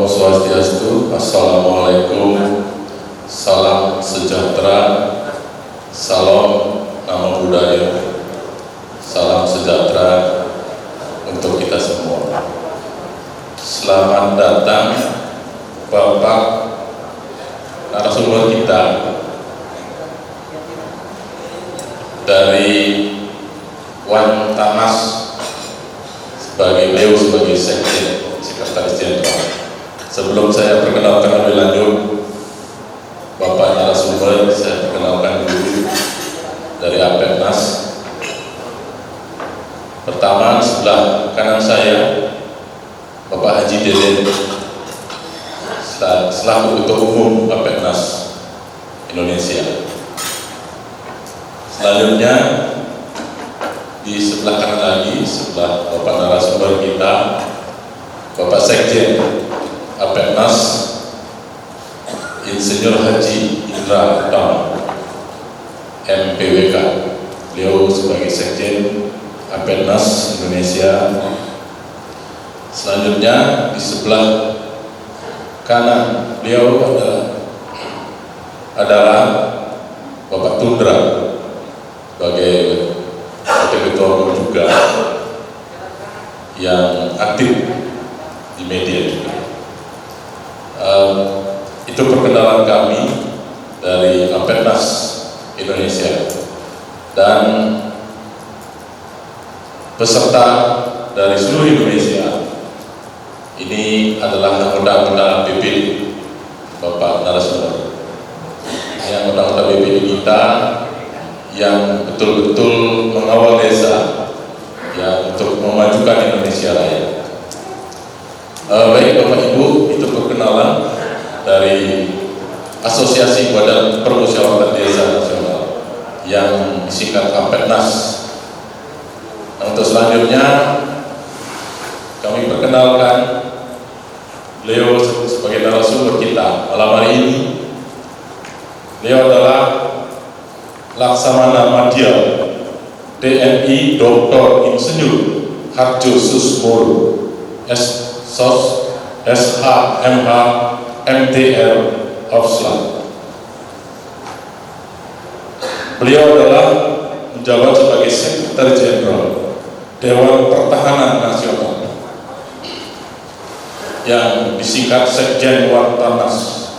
Om Swastiastu, Assalamualaikum, salam sejahtera, salam nama budaya, salam sejahtera untuk kita semua. Selamat datang Bapak narasumber kita dari Wantanas sebagai Sekjen Sekretaris Jenderal. Sebelum saya perkenalkan lebih lanjut Bapak narasumber, saya perkenalkan dulu dari APENAS. Pertama, sebelah kanan saya Bapak Haji Deden selaku Ketua Umum APENAS Indonesia. Selanjutnya di sebelah kanan lagi, sebelah Bapak narasumber kita, Bapak Sekjen APENAS Insinyur Haji Indra Utama MPWK. Beliau sebagai Sekjen APENAS Indonesia. Selanjutnya di sebelah kanan beliau adalah Bapak Tundra sebagai Ketua Umum juga yang aktif di media juga. Itu perkenalan kami dari APENAS Indonesia, dan peserta dari seluruh Indonesia ini adalah anggota BPD. Bapak narasumber, ini anggota BPD kita yang betul-betul mengawal desa ya untuk memajukan Indonesia Raya. Baik Bapak Ibu, itu perkenalan dari Asosiasi Badan Permusyawaratan Desa Nasional yang disingkat APENAS. Untuk selanjutnya kami perkenalkan beliau sebagai narasumber kita malam hari ini. Beliau adalah Laksamana Madya TNI Dr. Insinyur Harjo Susmoro SOS SHMH MTR Opslan. Beliau adalah menjabat sebagai Sekretaris Jenderal Dewan Pertahanan Nasional yang disingkat Sekjen Wantanas.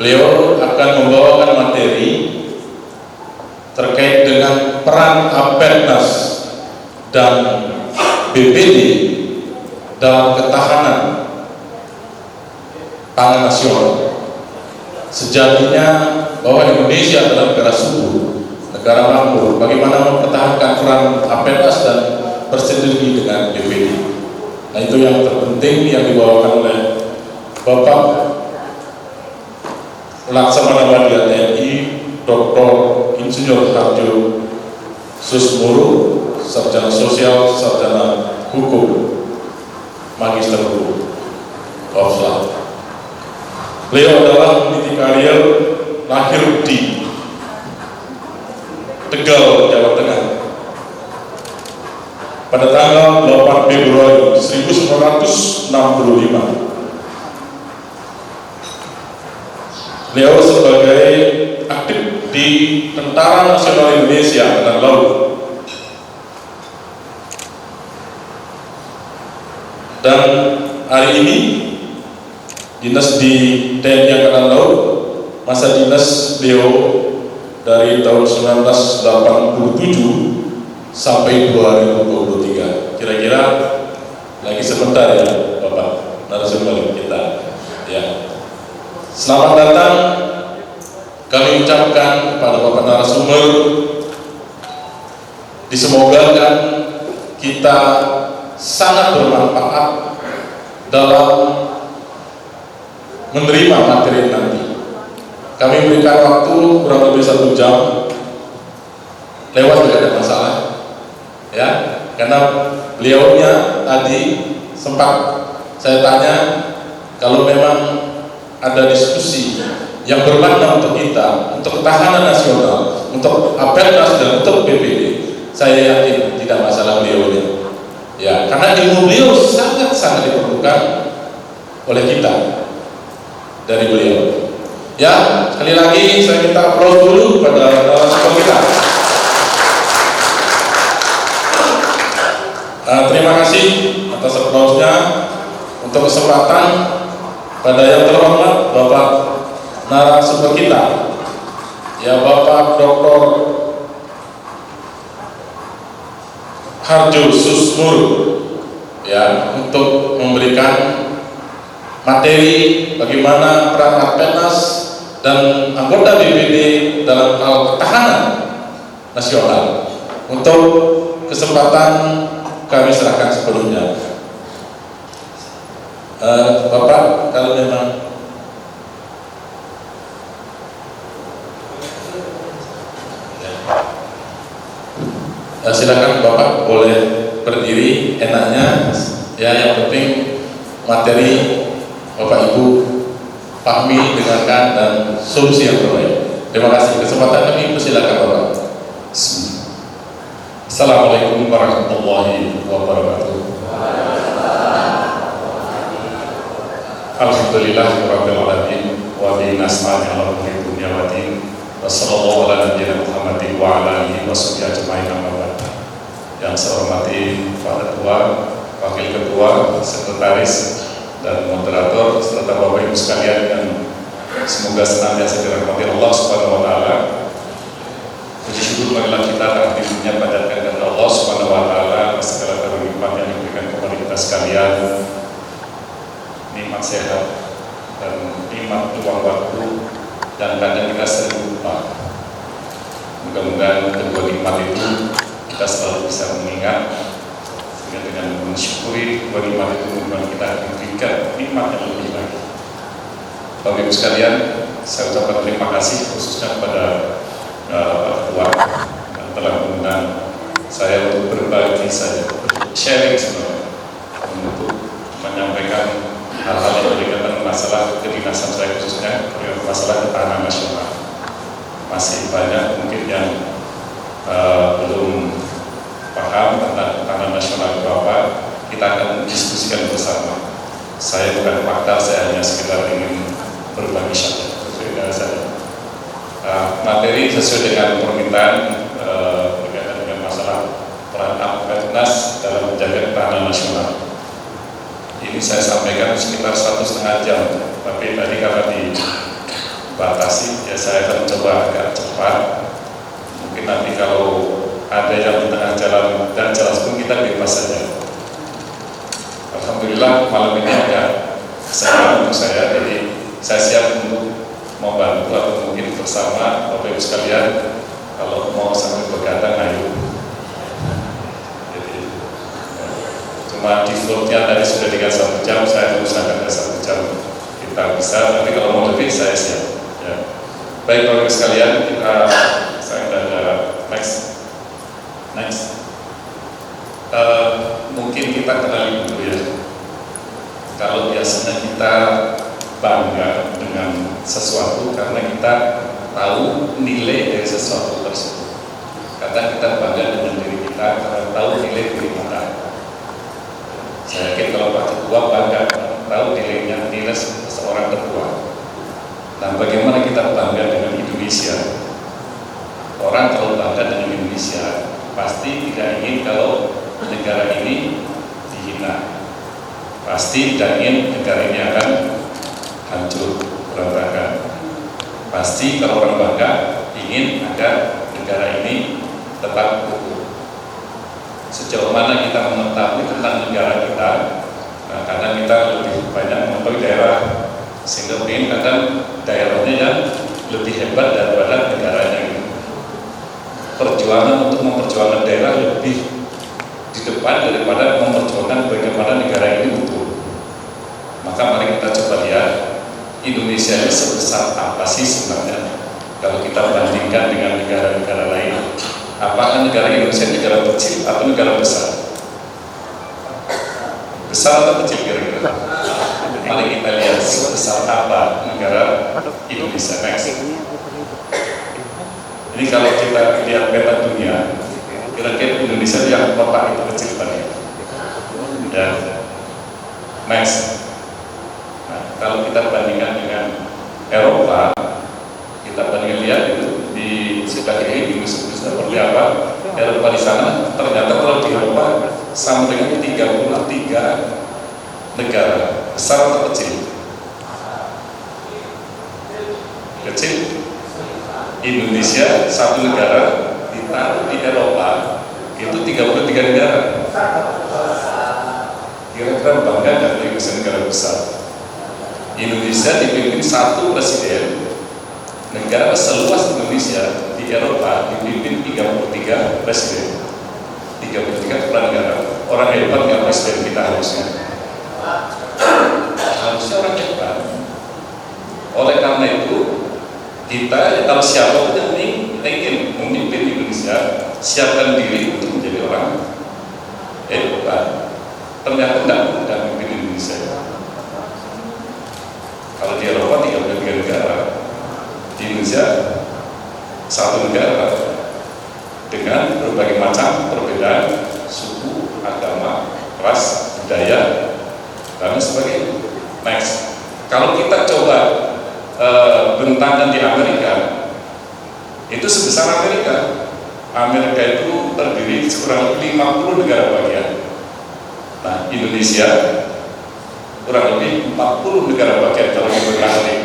Beliau akan membawakan materi terkait dengan peran APENAS dan BPD dalam ketahanan pangan nasional. Sejatinya bahwa Indonesia adalah negara subur, negara makmur. Bagaimana mempertahankan peran APENAS dan bersinergi dengan BPD. Nah, itu yang terpenting yang dibawakan oleh Bapak Laksamana Madya TNI Dr. Insinyur Harjo Susmoro, sarjana sosial, sarjana hukum, magister hukum Opslan. Beliau adalah pendidik karir, lahir di Tegal, Jawa Tengah pada tanggal 8 Februari 1965. Beliau sebagai aktif di Tentara Nasional Indonesia Angkatan Laut dan hari ini dinas di TNI Angkatan Laut. Masa dinas beliau dari tahun 1987 sampai 2023. Kira-kira lagi sebentar ya Bapak narasumber kita ya. Selamat datang kami ucapkan kepada Bapak narasumber. Disemogakan kita sangat bermanfaat dalam menerima materi nanti. Kami berikan waktu kurang lebih 1 jam, lewat juga ada masalah ya, karena beliaunya tadi sempat saya tanya kalau memang ada diskusi yang bermakna untuk kita, untuk ketahanan nasional, untuk APENAS dan untuk BPD, saya yakin tidak masalah beliaunya ya, karena ilmu beliau sangat-sangat diperlukan oleh kita dari beliau. Ya, sekali lagi saya minta aplaus dulu pada narasumber kita. Terima kasih atas aplausnya. Untuk kesempatan pada yang terhormat Bapak narasumber kita, ya Bapak Dr. Harjo Susmur, ya, untuk memberikan materi bagaimana peran Rappenas dan anggota BPD dalam hal ketahanan nasional. Untuk kesempatan kami serahkan sebelumnya. Bapak, kalau memang silakan Bapak boleh berdiri enaknya, ya, yang penting materi Bapak Ibu pahami, dengarkan, dan solusi yang terbaik. Terima kasih. Kesempatan kami persilakan Bapak. Assalamualaikum warahmatullahi wabarakatuh. Alhamdulillahirabbil alamin wa bihi nasta'in ala umuri dunya wa din. Wassallallahu ala nabiyyina Muhammadin wa ala alihi washabihi ajma'in, amma ba'd. Yang saya hormati Pak Ketua, Wakil Ketua, Sekretaris, dan Moderator, serta Bapak Ibu sekalian yang semoga senantiasa dirahmati Allah Subhanahu wa taala. Puji syukur marilah kita akan dirinya panjatkan kepada Allah Subhanahu wa taala atas segala karunia nikmat yang diberikan kepada kita sekalian, nikmat sehat dan nikmat luang waktu, dan kadang kita sering lupa. Mudah-mudahan kedua nikmat itu kita selalu bisa mengingat, sehingga dengan mensyukuri kedua nikmat itu membuat kita diberikan nikmat yang lebih lagi. Bapak Ibu sekalian, saya ucapkan terima kasih khususnya kepada Pak Ketua yang telah mengundang saya untuk berbagi saja, sharing sebenarnya, untuk menyampaikan hal-hal yang berkaitan masalah kedinasan saya, khususnya masalah ketahanan nasional. Masih banyak mungkin yang belum paham tentang ketahanan nasional itu apa. Kita akan diskusikan bersama. Saya bukan pakar, saya hanya sekedar ingin berbagi saja. Materi sesuai dengan permintaan berkaitan dengan masalah peran Rappenas dalam menjaga ketahanan nasional. Ini saya sampaikan sekitar 1,5 jam, tapi tadi karena dibatasi, ya saya akan mencoba agak cepat. Mungkin nanti kalau ada yang di tengah jalan dan jelas pun kita bebas saja. Alhamdulillah malam ini ada kesempatan untuk saya, jadi saya siap untuk membantu atau mungkin bersama Bapak Ibu sekalian. Kalau mau sambil bergadang, ayo. Cuma defaultnya tadi sudah dengan 1 jam, saya usahakan 1 jam kita bisa, tapi kalau mau lebih saya siap, ya. Baik Bapak Ibu sekalian, saya sudah ada next. Mungkin kita kenali dulu ya. Kalau biasanya kita bangga dengan sesuatu karena kita tahu nilai dari sesuatu tersebut. Kadang kita bangga dengan diri kita karena tahu nilai diri kita. Saya yakin kalau Pak Ketua bangga tahu nilai seorang ketua. Nah, bagaimana kita bangga dengan Indonesia? Orang kalau bangga dengan Indonesia pasti tidak ingin kalau negara ini dihina. Pasti tidak ingin negara ini akan hancur, berantakan. Pasti kalau orang bangga ingin agar negara ini tetap utuh. Sejauh mana kita mengetahui tentang negara kita, nah, karena kita lebih banyak mengetahui daerah, sehingga mungkin kadang daerahnya yang lebih hebat daripada negaranya gitu. Perjuangan untuk memperjuangkan daerah lebih di depan daripada memperjuangkan bagaimana negara ini utuh. Maka mari kita coba lihat Indonesia ini sebesar apa sih sebenarnya kalau kita bandingkan dengan negara-negara lain. Apakah negara Indonesia negara kecil atau negara besar? Besar atau kecil kira-kira? Mari kita lihat sebesar apa negara Indonesia. Next. Ini kalau kita lihat peta dunia, kira-kira Indonesia yang berapa itu kecil tadi? Dan next. sama dengan 33 negara, besar atau kecil? Kecil. Indonesia satu negara ditaruh di Eropa itu 33 negara. Kira-kira bangga nggak dengan negara besar? Indonesia dipimpin satu presiden. Negara seluas Indonesia di Eropa dipimpin 33 presiden, 33 kepala negara. Orang hebat nggak presiden kita harusnya? Harusnya orang hebat. Oleh karena itu kita kalau siapa yang ingin memimpin Indonesia, siapkan diri untuk menjadi orang hebat. Ternyata tidak memimpin Indonesia. Kalau di Eropa 33 negara, di Indonesia satu negara dengan berbagai macam perbedaan suku, agama, ras, budaya, dan sebagainya. Next, kalau kita coba bentangkan di Amerika, itu sebesar Amerika. Amerika itu terdiri kurang lebih 50 negara bagian. Nah, Indonesia kurang lebih 40 negara bagian. Kalau kita berarti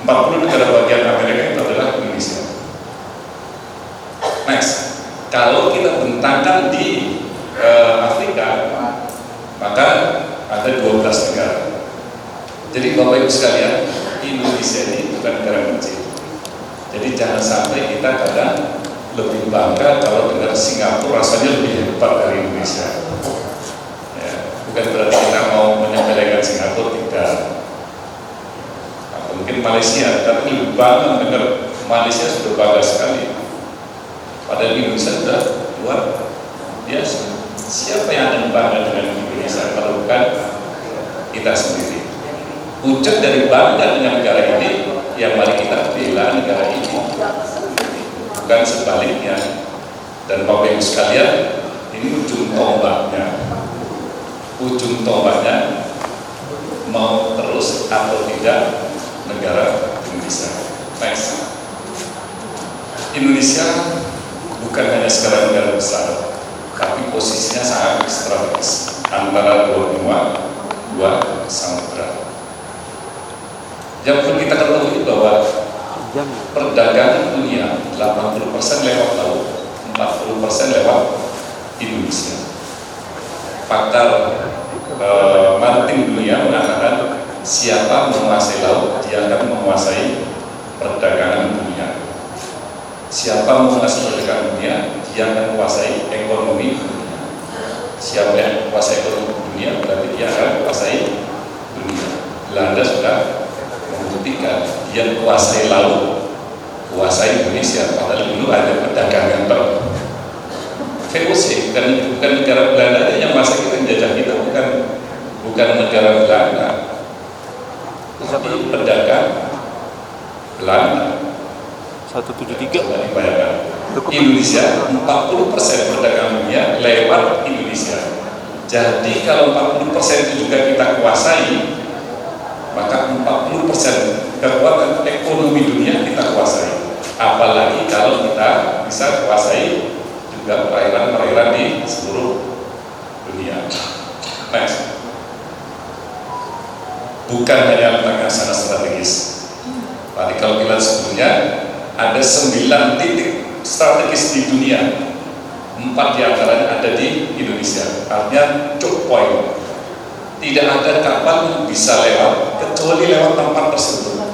40 negara bagian Amerika itu adalah Indonesia. Next, kalau kita bentangkan di Afrika, maka ada 12 negara. Jadi Bapak Ibu sekalian, Indonesia ini bukan negara kecil. Jadi jangan sampai kita kadang lebih bangga kalau dengar Singapura rasanya lebih hebat dari Indonesia. Ya, bukan berarti kita mau menyepelekan Singapura, tidak. Nah, mungkin Malaysia, tapi lebih bangga dengar Malaysia sudah bangga sekali. Padahal Indonesia sudah luar biasa. Siapa yang akan bangga dengan Indonesia kalau bukan kita sendiri? Wujud dari bangga dengan negara ini, yang mari kita bela negara ini, bukan sebaliknya. Dan Bapak Ibu sekalian, ini ujung tombaknya mau terus atau tidak negara Indonesia. Next, Indonesia bukan hanya sekedar negara besar, tapi posisinya sangat strategis antara dua samudra. Yang perlu kita ketahui bahwa perdagangan dunia 80% lewat laut, 40% lewat Indonesia. Pakar maritim dunia mengatakan siapa menguasai laut, dia akan menguasai perdagangan dunia. Siapa menguasai perdagangan dunia, dia akan menguasai ekonomi dunia. Siapa yang menguasai ekonomi dunia, berarti dia akan menguasai dunia. Belanda sudah membuktikan dia kuasai laut, kuasai Indonesia. Padahal dulu ada perdagangan VOC, bukan negara Belanda yang masa kita menjajah kita, bukan negara Belanda, tapi pedagang Belanda. 173. Bayangkan, Indonesia 40% perdagangan dunia lewat Indonesia. Jadi kalau 40% itu juga kita kuasai, maka 40% kekuatan ekonomi dunia kita kuasai. Apalagi kalau kita bisa kuasai juga perairan-perairan di seluruh dunia. Next, bukan hanya letaknya sangat strategis. Tadi kalau kita sebelumnya ada 9 titik strategis di dunia, 4 diantaranya ada di Indonesia. Artinya choke point. Tidak ada kapal yang bisa lewat kecuali lewat tempat tersebut.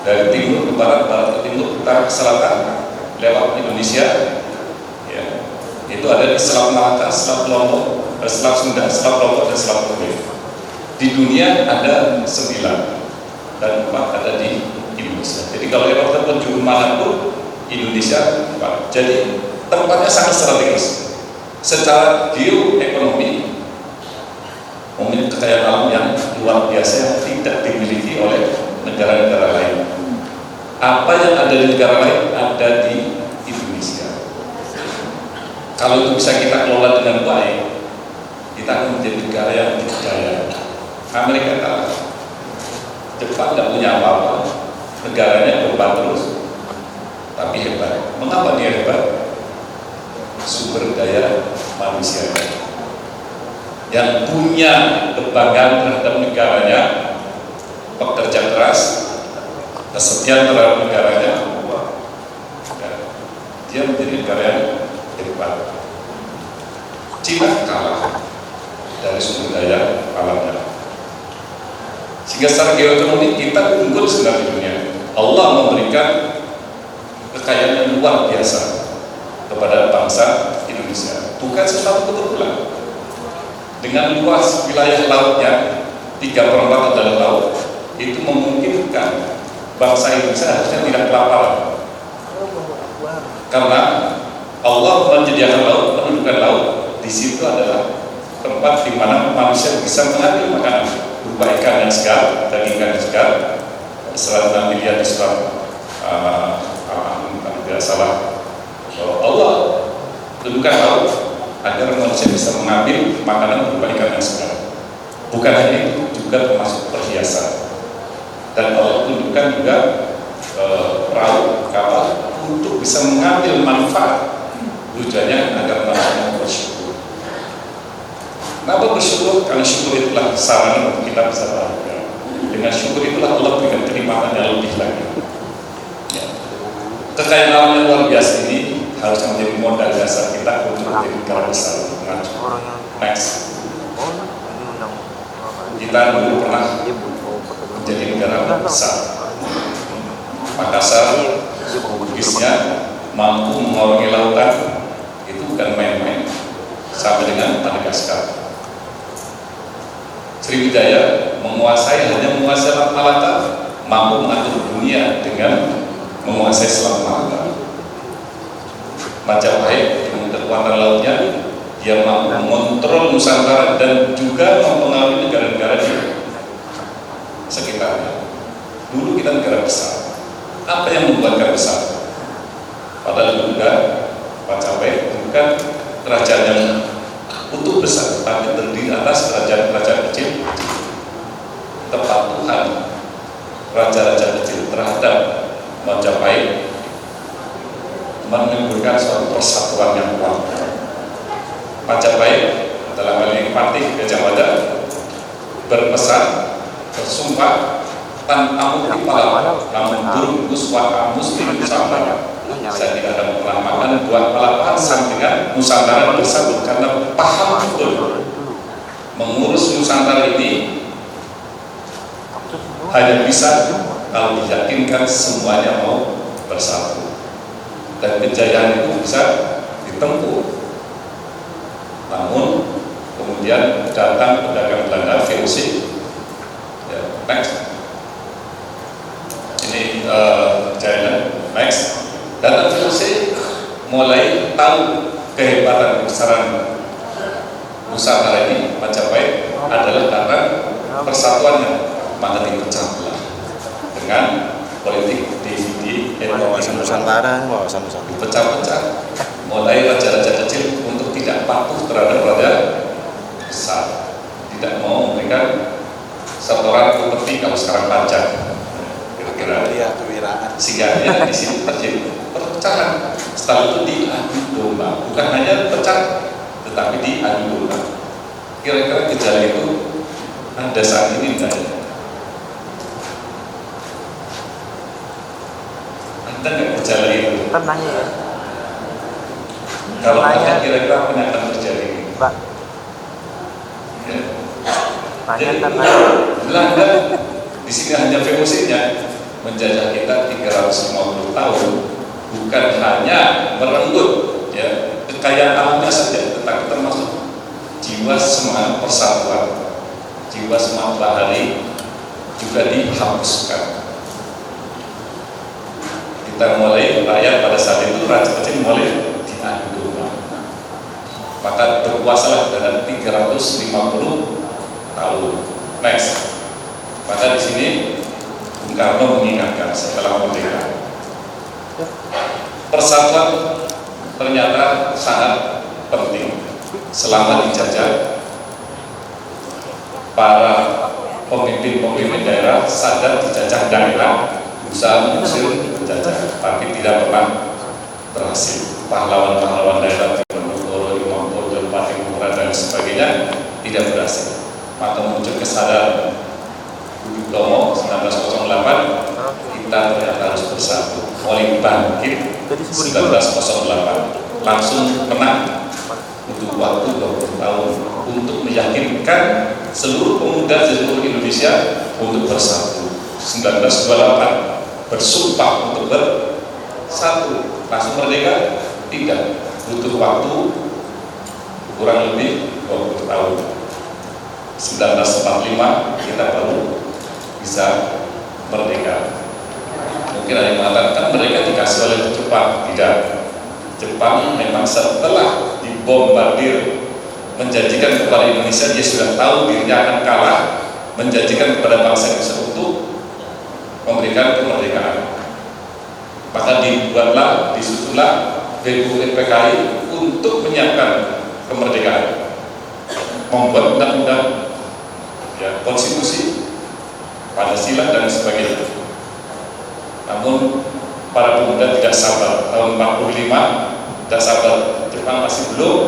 Dari timur ke barat, barat ke timur, utara ke selatan, lewat Indonesia. Ya. Itu ada di Selat Malaka, Selat Lombok, Selat Sunda, Selat Lombok, dan Selat Bumi. Di dunia ada 9 dan 4 ada di Indonesia. Jadi kalau Eropa penjuru manapun, Indonesia 4. Jadi tempatnya sangat strategis. Secara geoekonomi, memiliki kekayaan alam yang luar biasa yang tidak dimiliki oleh negara-negara lain. Apa yang ada di negara lain ada di Indonesia. Kalau itu bisa kita kelola dengan baik, kita akan menjadi negara yang berdaya. Amerika kalah, Jepang nggak punya apa-apa, negaranya berubah terus, tapi hebat. Mengapa dia hebat? Sumber daya manusia. yang punya kebanggaan terhadap negaranya, pekerja keras, kesetiaan terhadap negaranya, dia menjadi negara yang hebat. Cina kalah dari sumber daya alamnya, sehingga secara geoekonomi kita unggul sebenarnya di dunia. Allah memberikan kekayaan yang luar biasa kepada bangsa Indonesia, bukan sesuatu kebetulan. Dengan luas wilayah lautnya 3/4 adalah laut, itu memungkinkan bangsa Indonesia harusnya tidak kelaparan, karena Allah menyediakan laut, pendudukan laut di situ adalah tempat di mana manusia bisa mengambil makanan berupa ikan yang segar, daging ikan yang segar. Selain nanti lihat di surat tidak salah, Allah tentukan laut agar manusia bisa mengambil makanan berupa ikan yang segar. Bukan hanya itu, juga termasuk perhiasan. Dan Allah tentukan juga perahu kapal untuk bisa mengambil manfaat. Tujuannya agar manusia bersyukur. Kenapa bersyukur? Karena syukur itulah sarana untuk kita bisa bahagia. Dengan syukur itulah Allah berikan kenikmatan yang lebih lagi. Ya. Kekayaan alam yang luar biasa ini harus menjadi modal dasar kita untuk menjadi negara besar. Next. Kita dulu pernah menjadi negara besar. Makassar, Bugisnya mampu mengorongi lautan, itu bukan main-main. Sama dengan Madagaskar. Sriwijaya hanya menguasai Selat Malaka, mampu mengatur dunia dengan menguasai Selat Malaka. Majapahit dengan kekuatan lautnya, dia mampu mengontrol Nusantara dan juga mempengaruhi negara-negara di sekitarnya. Dulu kita negara besar. Apa yang membuatkan besar? Padahal juga Majapahit bukan kerajaan yang utuh besar, tapi terdiri atas kerajaan-kerajaan kecil. Kepatuhan raja-raja kecil terhadap Majapahit menimbulkan suatu persatuan yang kuat. Majapahit dalam hal ini Patih Gajah Mada berpesan, bersumpah tanpa muti palapa, namun berukus wa muslim Nusantara. Saya tidak akan pernah makan buah palapa dengan Nusantara bersatu, karena paham betul mengurus Nusantara ini hanya bisa kalau diyakinkan semuanya mau bersatu, dan kejayaan itu bisa ditempuh. Namun kemudian datang pedagang Belanda, VOC. Ya, next. Ini China. Next. Datang VOC mulai tahu kehebatan kebesaran Nusantara ini, Majapahit, adalah karena persatuannya, maka dipecah belah dengan politik dividi Nusantara, pecah-pecah. Mulai raja-raja kecil untuk tidak patuh terhadap raja besar, tidak mau memberikan setoran upeti kalau sekarang pajak, kira-kira. Sehingga di sini terjadi perpecahan. Setelah itu diadu domba, bukan hanya pecah, tetapi diadu domba. Kira-kira gejala itu ada saat ini enggak ada? Ada nggak gejala itu? Nanya ya. Kalau ada, kira-kira apa yang akan terjadi? Pak. Ya. Nanya. Belanda di sini hanya VOC-nya menjajah kita 350 tahun, bukan hanya merenggut ya kekayaan alamnya saja, tetapi termasuk jiwa semangat persatuan, jiwa semangat bahari juga dihapuskan. Kita mulai rakyat pada saat itu, raja kecil mulai diadu domba, maka berkuasalah dalam 350 tahun. Next. Maka di sini Bung Karno mengingatkan setelah merdeka, persatuan ternyata sangat penting. Selama dijajah, para pemimpin-pemimpin daerah sadar dijajah daerah, berusaha mengusir penjajah, tapi tidak pernah berhasil. Pahlawan-pahlawan daerah di Ponorogo, di Mampur, Pati Mura dan sebagainya tidak kesadaran Budi Utomo 1908 kita ternyata harus bersatu. Mulai bangkit 1908 langsung menang, butuh waktu 20 tahun untuk meyakinkan seluruh pemuda di seluruh Indonesia untuk bersatu. 1928 bersumpah untuk bersatu, langsung merdeka? Tidak, butuh waktu kurang lebih 20 tahun. 1945 kita baru bisa merdeka. Mungkin ada yang mengatakan mereka dikasih oleh Jepang. Tidak, Jepang memang setelah dibombardir menjanjikan kepada Indonesia, dia sudah tahu dirinya akan kalah, menjanjikan kepada bangsa Indonesia untuk memberikan kemerdekaan. Maka dibuatlah, disusunlah BUMPKI untuk menyiapkan kemerdekaan, membuat undang-undang, ya, konstitusi, Pancasila dan sebagainya. Namun para pemuda tidak sabar. Tahun 45 tidak sabar, Jepang masih belum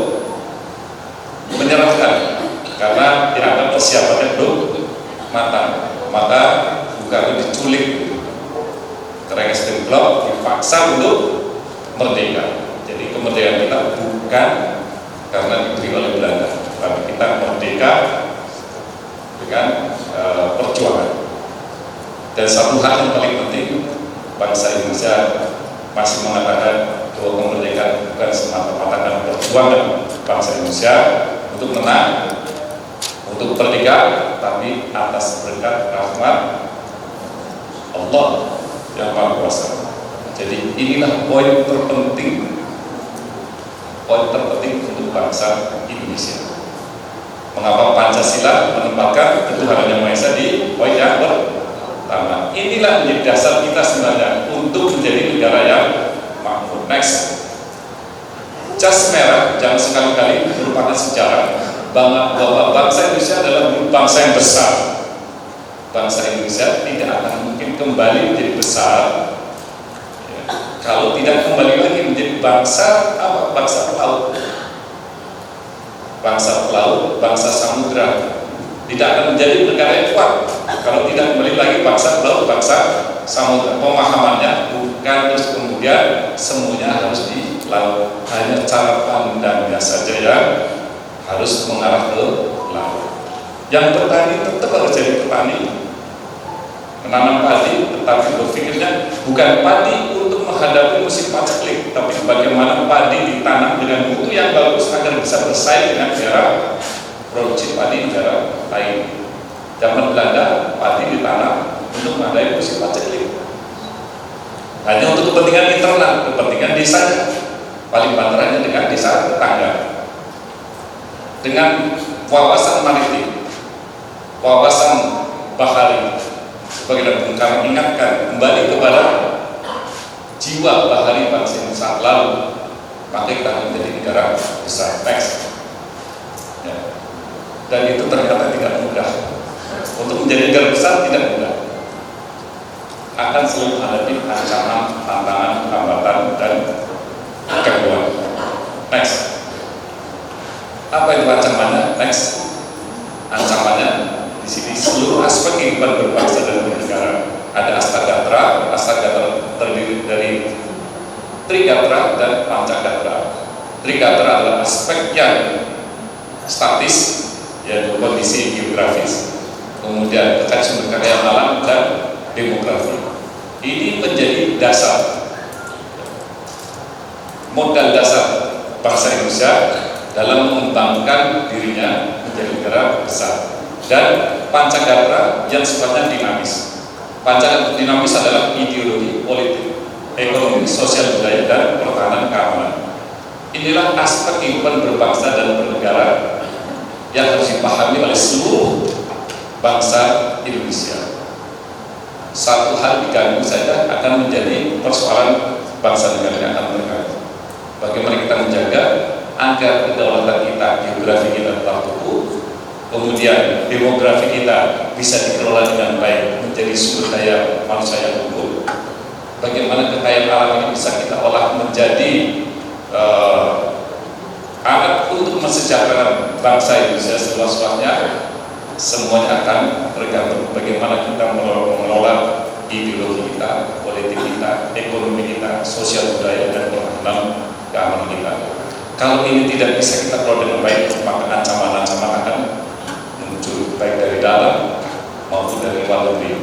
menyerahkan karena dianggap persiapannya belum matang. Maka Bung diculik, Rengas Dengklok dipaksa untuk merdeka. Jadi kemerdekaan kita bukan karena diberi oleh Belanda, tapi kita merdeka dengan perjuangan. Dan satu hal yang paling penting, bangsa Indonesia masih mengatakan bahwa kemerdekaan bukan semata-mata karena perjuangan bangsa Indonesia untuk menang, untuk merdeka, tapi atas berkat rahmat Allah yang Maha Kuasa. Jadi inilah poin terpenting untuk bangsa Indonesia. Mengapa Pancasila menempatkan ketuhanan yang Maha Esa di poin yang pertama? Inilah menjadi dasar kita sebenarnya untuk menjadi negara yang makmur. Next, jas merah jangan sekali-kali merupakan sejarah bahwa bangsa Indonesia adalah bangsa yang besar. Bangsa Indonesia tidak akan mungkin kembali menjadi besar kalau tidak kembali lagi menjadi bangsa apa? Bangsa pelaut, bangsa samudra. Tidak akan menjadi negara yang kuat kalau tidak kembali lagi bangsa pelaut, bangsa samudra. Pemahamannya bukan terus kemudian semuanya harus di laut, hanya cara pandangnya saja yang harus mengarah ke laut. Yang petani tetap harus jadi petani, menanam padi, tetapi berpikirnya bukan padi untuk menghadapi musim paceklik, tapi bagaimana padi ditanam dengan mutu yang bagus agar bisa bersaing dengan negara produksi padi negara lain. Zaman Belanda padi ditanam untuk menghadapi musim paceklik, hanya untuk kepentingan internal, kepentingan desanya, paling banteranya dengan desa tetangga. Dengan wawasan maritim, wawasan bahari, sebagaimana Bung Karno ingatkan kembali kepada jiwa bahari bangsa yang saat lalu, maka kita akan menjadi negara besar. Next, ya. Dan itu ternyata tidak mudah. Untuk menjadi negara besar tidak mudah, akan selalu menghadapi ancaman, tantangan, hambatan, dan gangguan. Next, apa itu ancamannya? Next, ancamannya di sini seluruh aspek kehidupan berbangsa dan bernegara. Ada Astagatra terdiri dari Trigatra dan Pancagatra. Trigatra adalah aspek yang statis, yaitu kondisi geografis, kemudian terkait sumber daya alam dan demografi. Ini menjadi dasar, modal dasar bangsa Indonesia dalam mengembangkan dirinya menjadi negara besar. Dan Pancagatra yang sifatnya dinamis. Pancagatra dinamis adalah ideologi, politik, ekonomi, sosial, budaya, dan pertahanan keamanan. Inilah aspek kehidupan berbangsa dan bernegara yang harus dipahami oleh seluruh bangsa Indonesia. Satu hal diganggu saja akan menjadi persoalan bangsa negara yang akan berganggu. Bagaimana kita menjaga agar kedaulatan kita, geografi kita tetap teguh, kemudian demografi kita bisa dikelola dengan baik menjadi sumber daya manusia yang unggul. Bagaimana kekayaan alam ini bisa kita olah menjadi alat untuk mensejahterakan bangsa Indonesia seluas-luasnya, semuanya akan tergantung bagaimana kita mengelola ideologi kita, politik kita, ekonomi kita, sosial budaya, dan pertahanan keamanan kita. Kalau ini tidak bisa kita kelola dengan baik, maka ancaman-ancaman akan muncul baik dari dalam maupun dari luar negeri,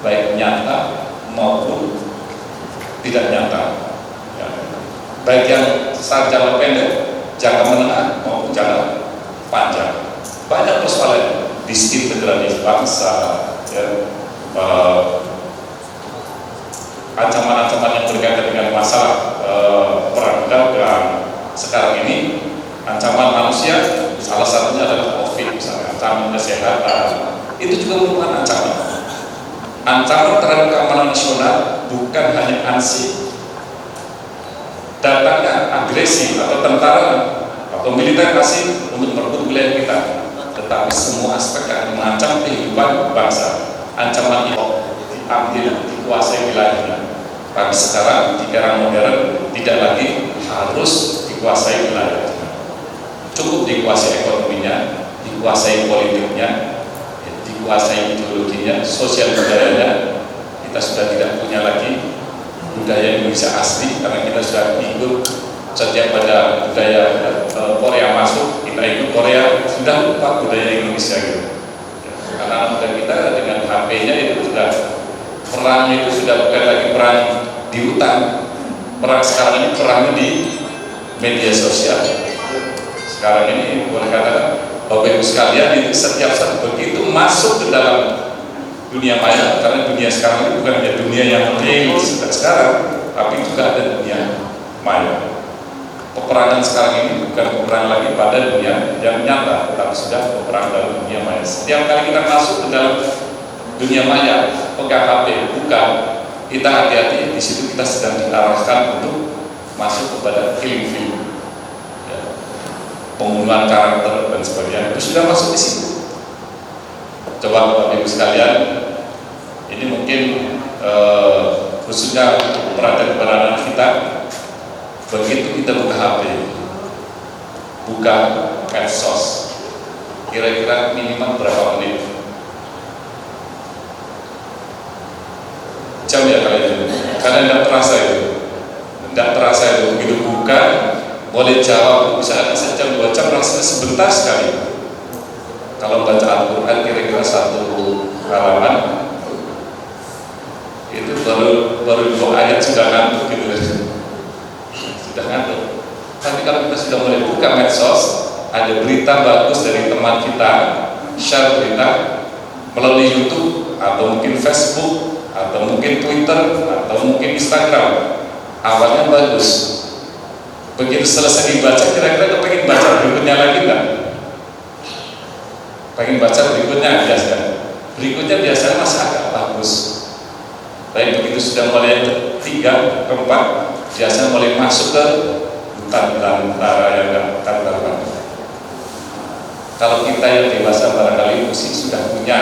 baik nyata maupun tidak nyata, ya. Baik yang jangka pendek, jangka menengah maupun jangka panjang. Banyak persoalan disintegrasi bangsa, ya, ancaman-ancaman yang berkaitan dengan masalah perang dagang sekarang ini, ancaman manusia salah satunya adalah COVID, misalnya ancaman kesehatan, itu juga merupakan ancaman. Ancaman terhadap keamanan nasional bukan hanya ansih datangnya agresi atau tentara atau militer asing untuk merebut wilayah kita, tetapi semua aspek yang mengancam kehidupan bangsa. Ancaman itu diambil, dikuasai wilayahnya. Tapi sekarang di era modern tidak lagi harus dikuasai wilayah, cukup dikuasai ekonominya, dikuasai politiknya, dikuasai ideologinya, sosial budayanya. Kita sudah tidak punya lagi budaya Indonesia asli, karena kita sudah ikut setiap pada budaya Korea masuk, kita ikut Korea, sudah lupa budaya Indonesia gitu. Karena muda kita dengan HP-nya itu sudah, perangnya itu sudah bukan lagi perang di hutan, perang sekarang ini perangnya di media sosial. Sekarang ini boleh katakan Bapak Ibu sekalian, itu setiap saat begitu masuk ke dalam dunia maya, karena dunia sekarang ini bukan hanya dunia yang real sekarang, tapi juga ada dunia maya. Peperangan sekarang ini bukan peperangan lagi pada dunia yang nyata, tetapi sudah peperangan dalam dunia maya. Setiap kali kita masuk ke dalam dunia maya, pegang HP, bukan, kita hati-hati, di situ kita sedang diarahkan untuk masuk kepada killing field, ya, pembunuhan karakter dan sebagainya, itu sudah masuk di situ. Coba Bapak Ibu sekalian, ini mungkin khususnya perhatian kita, begitu kita buka HP, buka medsos, kira-kira minimal berapa menit? Jam ya kalian, karena tidak terasa itu, tidak terasa itu. Begitu buka, boleh jawab, bisa ada sejam 2 jam, rasanya sebentar sekali. Kalau baca Al-Quran kira-kira 1 halaman, itu baru 2 ayat sudah ngantuk gitu, sudah ngantuk. Tapi kalau kita sudah mulai buka medsos, ada berita bagus dari teman kita, share berita melalui YouTube atau mungkin Facebook atau mungkin Twitter atau mungkin Instagram, awalnya bagus. Begitu selesai dibaca, kira-kira kepengen baca berikutnya lagi enggak? Pengen baca berikutnya biasanya masih agak bagus. Tapi begitu sudah mulai ketiga, keempat, biasanya mulai masuk ke hutan-hutan yang enggak terbatas. Kalau kita yang dewasa barangkali mesti sudah punya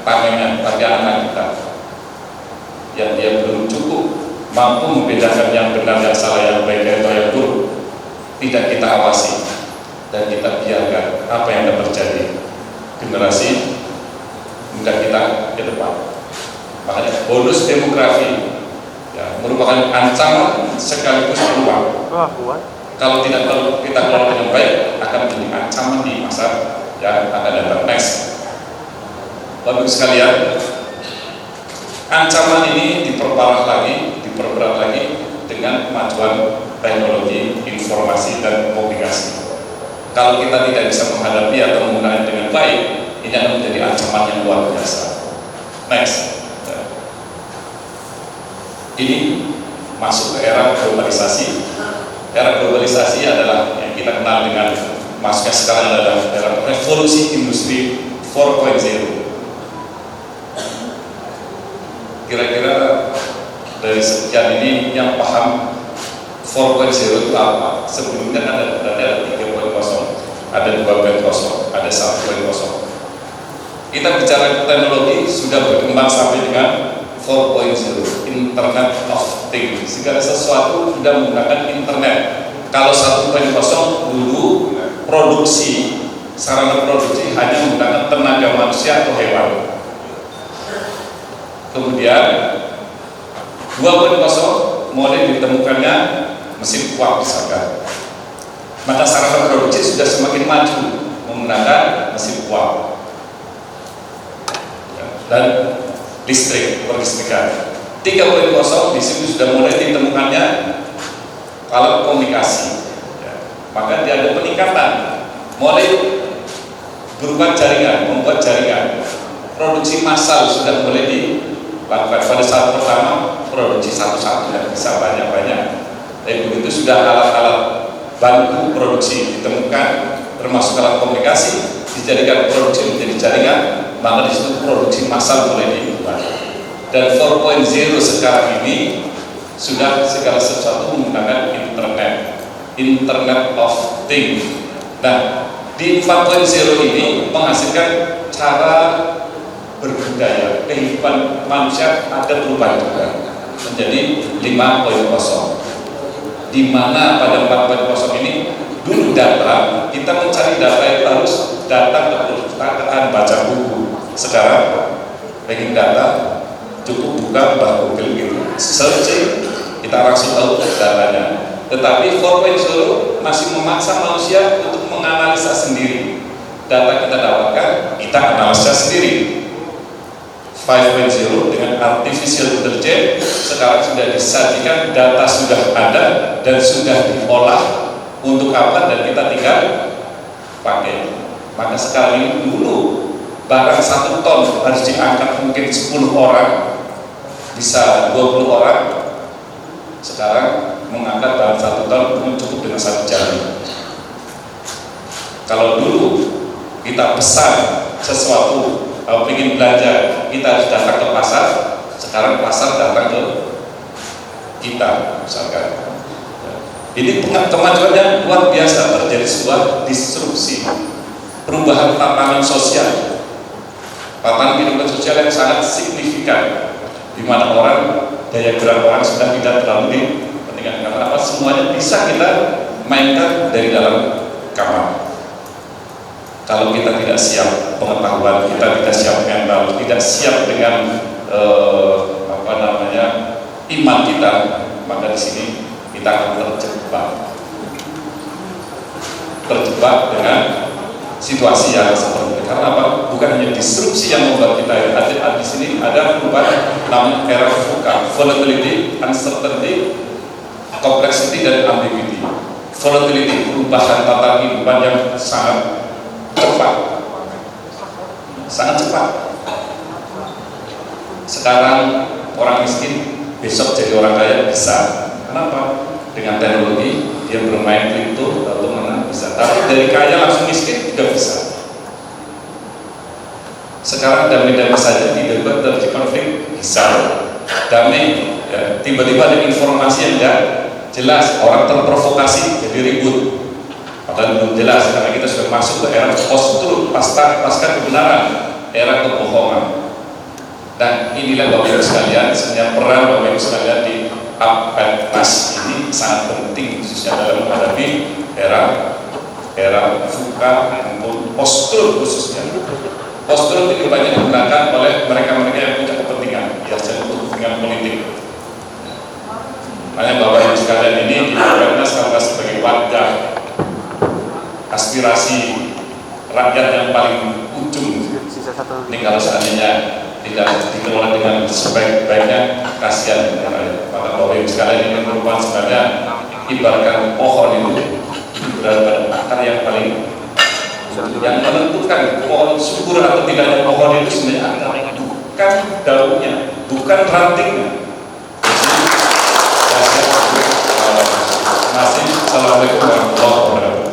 panengan, tapi anak kita yang dia belum cukup mampu membedakan yang benar, yang salah, yang baik atau yang buruk, tidak kita awasi dan kita biarkan apa yang akan terjadi generasi muda kita ke depan. Makanya bonus demografi, ya, merupakan ancaman sekaligus peluang. Kalau tidak kita kelola dengan baik, akan menjadi ancaman di masa yang akan datang next. Bapak Ibu sekalian, ancaman ini diperparah lagi, diperberat lagi dengan kemajuan teknologi informasi dan komunikasi. Kalau kita tidak bisa menghadapi atau menggunakan dengan baik, ini akan menjadi ancaman yang luar biasa. Next. Ini masuk ke era globalisasi. Era globalisasi adalah yang kita kenal dengan masuknya sekarang adalah era revolusi industri 4.0. Kira-kira dari sekian ini yang paham 4.0 itu apa? Sebelumnya kan ada 3.0, ada 2.0, ada 1.0. Kita bicara teknologi sudah berkembang sampai dengan 4.0, Internet of Things. Segala sesuatu sudah menggunakan internet. Kalau 1.0 dulu produksi sarana produksi hanya menggunakan tenaga manusia atau hewan. Kemudian 2.0 mulai ditemukannya mesin uap misalkan. Maka sarana produksi sudah semakin maju menggunakan mesin uap dan listrik, perlistrikan. 3.0 di sini sudah mulai ditemukannya alat komunikasi. Maka dia ada peningkatan, mulai berupa jaringan, membuat jaringan. Produksi massal sudah mulai dilakukan. Pada saat pertama produksi satu-satu dan bisa banyak-banyak. Tapi begitu sudah alat-alat bantu produksi ditemukan, termasuk alat komunikasi, dijadikan produksi menjadi jaringan, maka di situ produksi massal mulai dibuat. Dan 4.0 sekarang ini sudah segala sesuatu menggunakan Internet of Things. Nah, di 4.0 ini menghasilkan cara berbudaya, kehidupan manusia ada perubahan juga menjadi 5.0, di mana pada 4.0 ini dulu data, kita mencari data itu harus datang ke perpustakaan, baca buku. Sekarang ranking data cukup buka Google gitu, searching, kita langsung tahu datanya. Tetapi 4.0 masih memaksa manusia untuk menganalisa sendiri. Data kita dapatkan, kita analisa sendiri. 5.0 dengan artificial intelligence sekarang sudah disajikan, data sudah ada dan sudah diolah untuk apa, dan kita tinggal pakai. Maka sekarang ini dulu barang 1 ton harus diangkat mungkin 10 orang, bisa 20 orang. Sekarang mengangkat barang 1 ton pun cukup dengan 1 jam. Kalau dulu kita pesan sesuatu, kalau ingin belanja kita harus datang ke pasar, sekarang pasar datang ke kita misalkan. Ini kemajuannya luar biasa, terjadi sebuah disrupsi, perubahan tatanan sosial, tatanan kehidupan sosial yang sangat signifikan, di mana orang, daya gerak orang sudah tidak terlalu dipentingkan. Karena apa? Semuanya bisa kita mainkan dari dalam kamar. Kalau kita tidak siap pengetahuan, kita tidak siap mental, tidak siap dengan iman kita, maka di sini kita akan terjebak dengan situasi yang seperti ini. Karena apa? Bukan hanya disrupsi yang membuat kita ada di sini, ada perubahan namanya era VUCA, volatility, uncertainty, complexity, dan ambiguity. Volatility, perubahan tata kehidupan yang sangat cepat. Sekarang orang miskin, besok jadi orang kaya bisa. Kenapa? Dengan teknologi dia bermain kripto atau menang bisa. Tapi dari kaya langsung miskin juga bisa. Sekarang damai-damai saja tiba-tiba terjadi konflik bisa. Damai, ya, tiba-tiba ada informasi yang tidak jelas, orang terprovokasi jadi ribut. Padahal belum jelas, karena kita sudah masuk ke era post-truth, pasca kebenaran, era kebohongan. Dan inilah Bapak Ibu sekalian, sebenarnya peran Bapak Ibu sekalian di APETNAS ini sangat penting, khususnya dalam menghadapi era VUCA maupun post-truth khususnya. Post-truth ini banyak digunakan oleh mereka-mereka yang punya kepentingan, biasanya untuk kepentingan politik. Makanya Bapak Ibu sekalian ini di APETNAS kalau sebagai wadah aspirasi rakyat yang paling ujung. Ini kalau seandainya tidak dikelola dengan sebaik-baiknya, kasihan dengan rakyat. Maka Bapak Ibu sekalian ini merupakan sebenarnya ibaratkan pohon itu berada pada akar yang paling, yang menentukan pohon subur atau tidaknya pohon itu sebenarnya akar, bukan daunnya, bukan rantingnya. Assalamualaikum warahmatullahi wabarakatuh.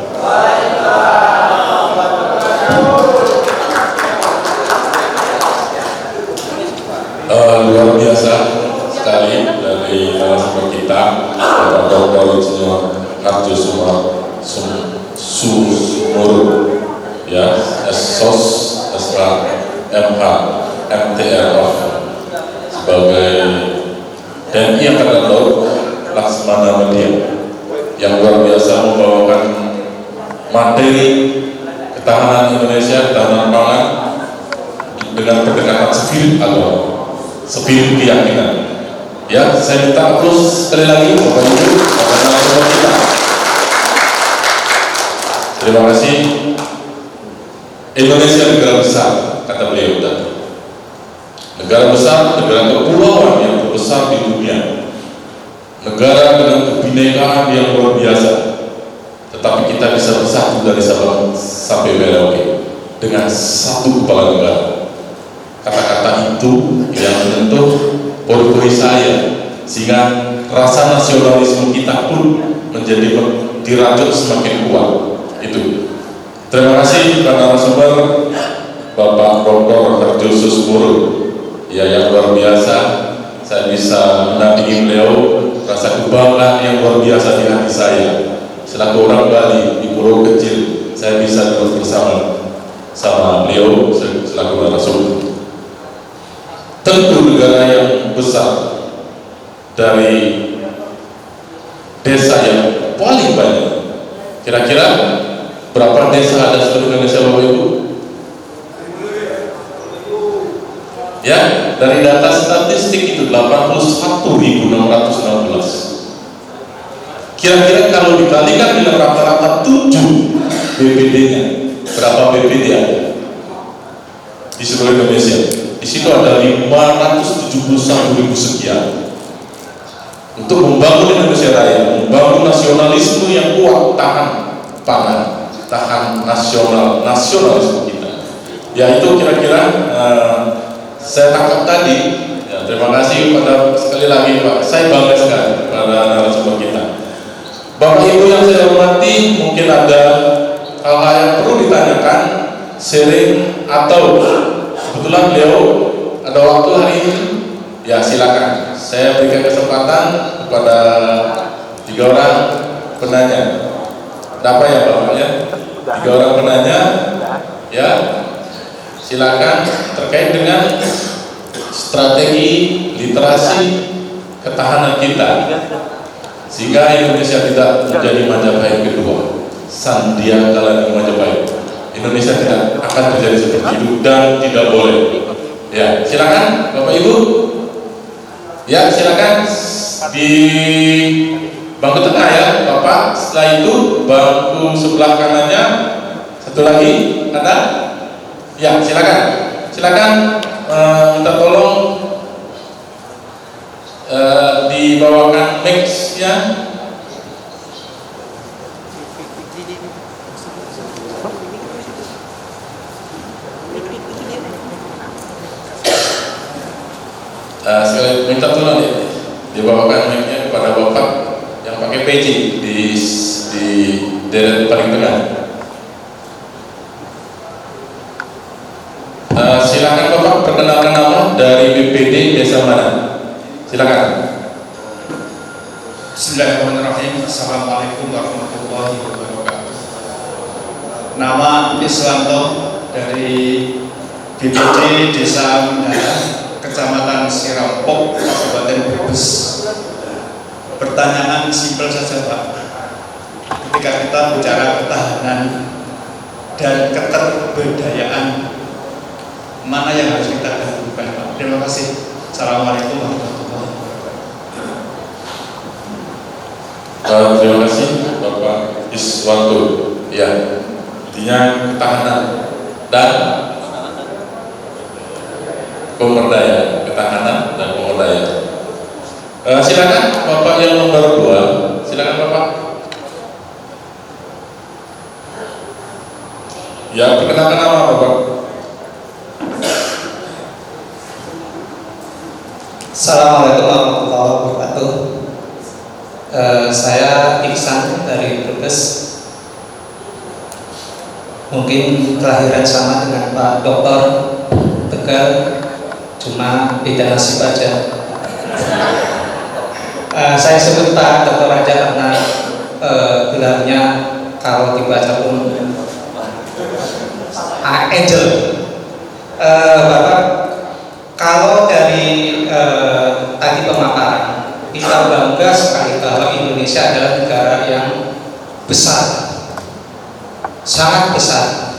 Luar biasa sekali dari narasumber kita, Bapak Dr. Insinyur Harjo Sumur, ya, SOS, SRA, MH, MTR sebagai TNI Angkatan Laut Laksamana Media yang luar biasa membawakan materi ketahanan Indonesia, ketahanan pangan dengan pendekatan spirit agama, spirit keyakinan. Ya, saya minta terus sekali lagi Bapak Ibu, Bapak narasumber kita. Terima kasih. Indonesia negara besar, kata beliau tadi. Negara besar, negara kepulauan yang terbesar di dunia. Negara dengan kebinekaan yang luar biasa. Tetapi kita bisa bersatu dari Sabang sampai Merauke dengan satu kepala negara. Kata-kata itu yang menyentuh pori-pori saya, sehingga rasa nasionalisme kita pun menjadi dirajut semakin kuat. Itu. Terima kasih Pak narasumber Bapak Dr. Harjo Susmoro, ya, yang luar biasa. Saya bisa mendampingi beliau, rasa kebanggaan yang luar biasa di hati saya. Selaku orang Bali di pulau kecil, saya bisa terus bersama beliau selaku narasumber. Tentu negara yang besar, dari desa yang paling banyak. Kira-kira berapa desa ada seluruh Indonesia Bapak Ibu? Ya, dari data statistik itu 81.616. Kira-kira kalau dikalikan dengan rata-rata 7 BPD-nya, berapa BPD ada di seluruh Indonesia? Di situ ada 571.000 sekian. Untuk membangun Indonesia Raya, membangun nasionalisme yang kuat, tahan pangan, tahan nasionalisme kita. Ya, itu kira-kira saya tangkap tadi. Ya, terima kasih pada sekali lagi Pak. Saya bangga sekali pada narasumber kita. Bapak Ibu yang saya hormati, mungkin ada hal-hal yang perlu ditanyakan, sharing, atau kebetulan beliau ada waktu hari ini, ya silakan. Saya berikan kesempatan kepada 3 orang penanya. Ada apa ya Bapak ya? 3 orang penanya, ya silakan, terkait dengan strategi literasi ketahanan kita, sehingga Indonesia tidak menjadi Majapahit kedua, Sandiaga lagi Majapahit. Indonesia tidak akan terjadi seperti itu dan tidak boleh. Ya, silakan Bapak Ibu. Ya, silakan di bangku tengah ya, Bapak. Setelah itu bangku sebelah kanannya satu lagi ada. Ya, silakan. Silakan minta tolong dibawakan mic-nya. Sekali minta tolong ya, dibawakan mic-nya kepada Bapak yang pakai peci di deret paling tengah. Silakan Bapak perkenalkan nama dari BPD desa mana? Silakan. Bismillahirrahmanirrahim. Assalamualaikum warahmatullahi wabarakatuh. Nama Iswanto dari BPD Desa Mendara, Kecamatan Sirampok, Kabupaten Brebes. Pertanyaan simpel saja Pak. Ketika kita bicara ketahanan dan keterbudayaan, mana yang harus kita dahulukan Pak? Terima kasih. Assalamualaikum warahmatullahi wabarakatuh. Terima kasih Bapak Iswanto. Ya, intinya ketahanan dan pemberdayaan, ketahanan dan pemberdayaan. Silakan Bapak yang nomor 2. Silakan Bapak. Ya, perkenalkan nama Bapak. Assalamualaikum warahmatullahi wabarakatuh. Saya Iksan dari Brebes. Mungkin kelahiran sama dengan Pak Dokter Tegal, cuma beda nasib aja. Saya sebut Pak Dokter aja karena gelarnya kalau dibaca pun Angel. Bapak, kalau dari tadi pemaparan, kita bangga sekali bahwa Indonesia adalah negara yang besar, sangat besar.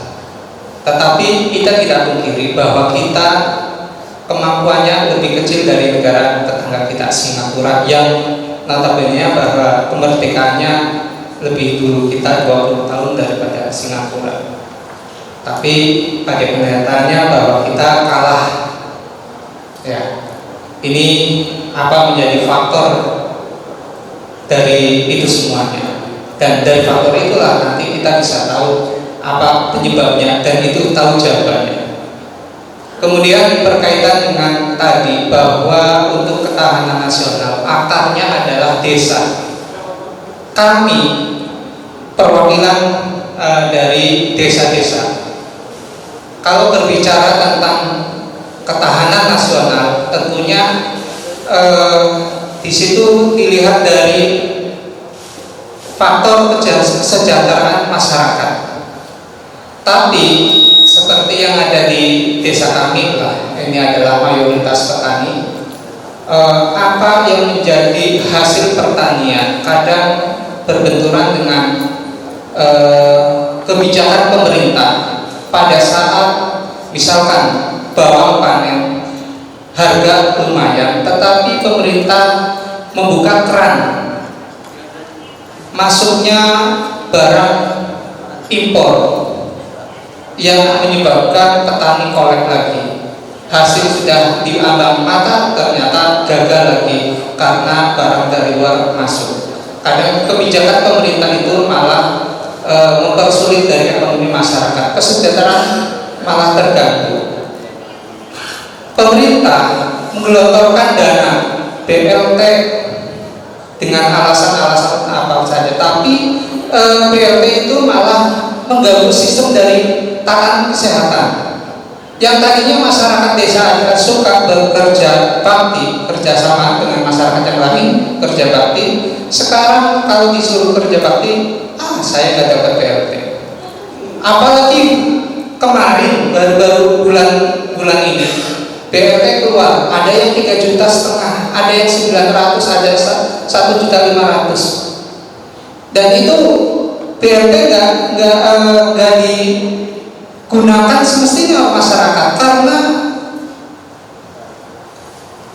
Tetapi kita tidak pungkiri bahwa kita kemampuannya lebih kecil dari negara tetangga kita Singapura, yang notabene bahwa kemerdekaannya lebih dulu kita 20 tahun daripada Singapura. Tapi pada kenyataannya bahwa kita kalah. Ya, ini apa menjadi faktor dari itu semuanya, dan dari faktor itulah nanti kita bisa tahu apa penyebabnya dan itu tahu jawabannya. Kemudian berkaitan dengan tadi bahwa untuk ketahanan nasional akarnya adalah desa. Kami perwakilan dari desa-desa, kalau berbicara tentang ketahanan nasional, tentunya di situ dilihat dari faktor kesejahteraan masyarakat. Tapi seperti yang ada di desa kami lah, ini adalah mayoritas petani. Apa yang menjadi hasil pertanian kadang berbenturan dengan kebijakan pemerintah. Pada saat misalkan bawang panen harga lumayan, tetapi pemerintah membuka keran masuknya barang impor yang menyebabkan petani kolek lagi. Hasil sudah diambang mata, ternyata gagal lagi karena barang dari luar masuk. Kadang kebijakan pemerintah itu malah mempersulit dari ekonomi masyarakat, kesejahteraan malah terganggu. Pemerintah menggelontorkan dana BLT dengan alasan-alasan apa saja, tapi BLT itu malah mengganggu sistem dari tatanan kesehatan. Yang tadinya masyarakat desa adalah suka bekerja bakti, kerjasama dengan masyarakat yang lain, kerja bakti. Sekarang kalau disuruh kerja bakti, saya nggak dapat BLT. Apalagi kemarin baru bulan ini BLT keluar, ada yang 3,5 juta, ada yang 900, ada 1,5 juta. Dan itu BLT nggak digunakan semestinya masyarakat, karena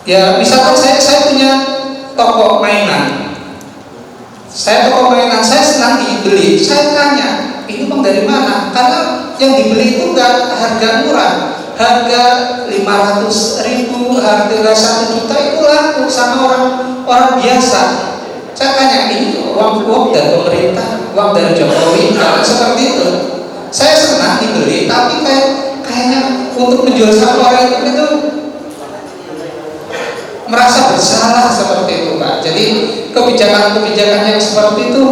ya misalkan saya punya toko mainan, saya senang dibeli, saya tanya ini bang dari mana, karena yang dibeli itu nggak harga murah, harga 500.000, harga 1 juta itu laku sama orang biasa. Saya tanya, ini uang dari pemerintah, uang dari Jokowi, karena seperti itu. Saya senang dibeli, tapi kayaknya untuk menjual sama orang itu merasa bersalah seperti itu, Pak. Jadi kebijakan-kebijakan yang seperti itu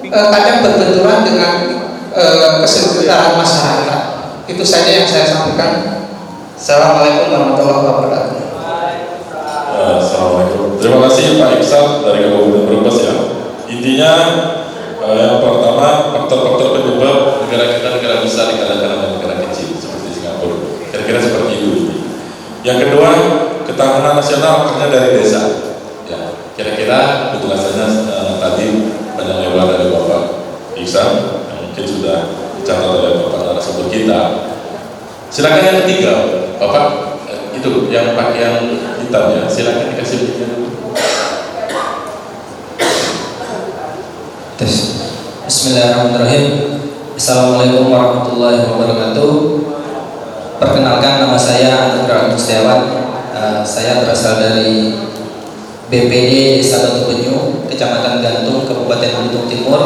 kadang berbenturan dengan kesejahteraan masyarakat. Itu saja yang saya sampaikan. Assalamualaikum warahmatullahi wabarakatuh. Assalamualaikum. Terima kasih Pak Iksal dari Kabupaten Brebes ya. Intinya yang pertama, faktor-faktor penyebab negara kita negara besar dikalahkan dengan negara kecil seperti Singapura. Kira-kira seperti itu. Yang kedua, ketahanan nasional akarnya dari desa. Ya, kira-kira penjelasannya tadi banyak lewat dari Bapak Iksal yang mungkin sudah dicatat oleh Bapak narasumber kita. Silakan yang ketiga, Bapak itu yang pakai yang hitam ya, silakan dikasih linknya dulu. Bismillahirrahmanirrahim. Assalamualaikum warahmatullahi wabarakatuh. Perkenalkan, nama saya Anugrah Mustiawan. Saya berasal dari BPD Desa Batu Penyu, Kecamatan Gantung, Kabupaten Belitung Timur,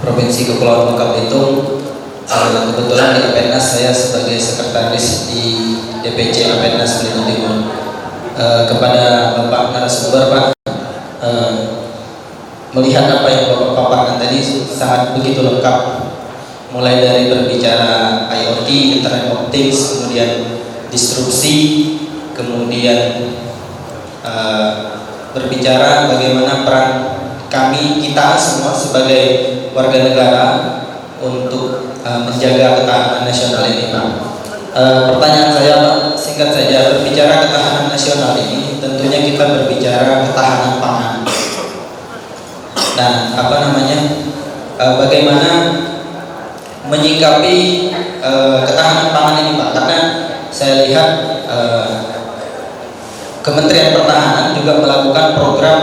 Provinsi Kepulauan Bangka Belitung. Kebetulan di Apenas saya sebagai sekretaris di DPC Apenas Belitung Timur. Kepada Bapak narasumber, Pak, melihat apa yang Bapak paparkan tadi sangat begitu lengkap, mulai dari berbicara IoT, Internet of Things, kemudian disrupsi, kemudian berbicara bagaimana peran kita semua sebagai warga negara untuk menjaga ketahanan nasional ini, Pak. Pertanyaan saya, Pak, singkat saja, berbicara ketahanan nasional ini tentunya kita berbicara ketahanan pangan. Nah, bagaimana menyikapi ketahanan pangan ini Pak? Karena saya lihat Kementerian Pertahanan juga melakukan program